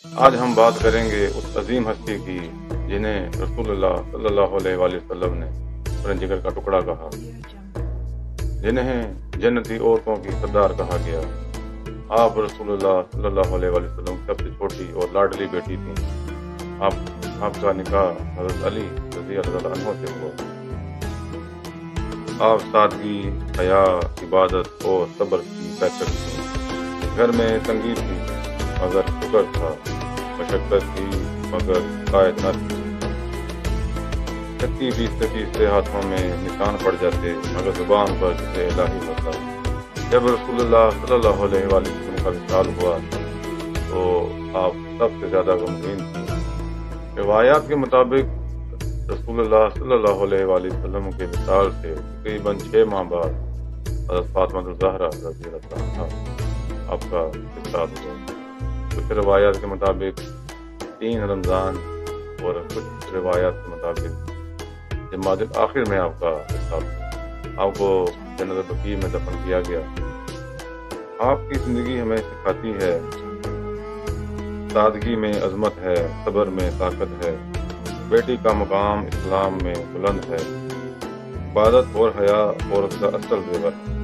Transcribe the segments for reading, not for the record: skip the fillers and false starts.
آج ہم بات کریں گے اس عظیم ہستی کی جنہیں رسول اللہ صلی اللہ علیہ وآلہ وسلم نے اپنے جگر کا ٹکڑا کہا، جنہیں جنتی عورتوں کی سردار کہا گیا۔ آپ رسول اللہ صلی اللہ علیہ وآلہ وسلم کی سب سے چھوٹی اور لاڈلی بیٹی تھیں۔ آپ کا نکاح حضرت علی رضی اللہ عنہ سے ہوا۔ آپ سادگی، حیا، عبادت اور صبر کی پیکر تھیں۔ گھر میں تنگی تھی مگر شکر تھا، مشقت تھی مگر قائد نہ تھی۔ 36 سے ہاتھوں میں نشان پڑ جاتے مگر زبان پر جسے الہی ہوتا۔ جب رسول اللہ صلی اللہ علیہ وآلہ وسلم کا وصال ہوا تو آپ سب سے زیادہ غمگین تھیں۔ روایات کے مطابق رسول اللہ صلی اللہ علیہ وآلہ وسلم کے وصال سے تقریباً 6 ماہ بعد حضرت فاطمہ الزہرا رضی اللہ عنہا آپ کا وصال ہوا۔ کچھ روایات کے مطابق 3 رمضان اور کچھ روایات کے مطابق جمادی آخر میں آپ کا وصال ہوا۔ آپ کو جنت بقیع میں دفن کیا گیا۔ آپ کی زندگی ہمیں سکھاتی ہے سادگی میں عظمت ہے، صبر میں طاقت ہے، بیٹی کا مقام اسلام میں بلند ہے، عبادت اور حیا عورت کا اصل زیور ہے۔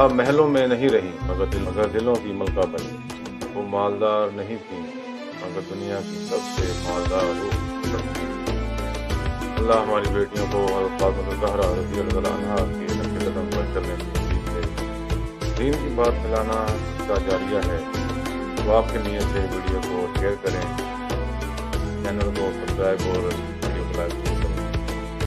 آپ محلوں میں نہیں رہی مگر دلوں کی ملکہ بنی۔ وہ مالدار نہیں تھی مگر دنیا کی سب سے مالدار روح تھی۔ اللہ ہماری بیٹیوں کو حضرت فاطمہ الزہرا رضی اللہ عنہا کے نقش قدم پر چلنے کی توفیق دے۔ دین کی بات پھیلانا اس کا جاریہ ہے، تو آپ کی نیت سے ویڈیو کو شیئر کریں، چینل کو سبسکرائب اور ویڈیو کو لائک کریں۔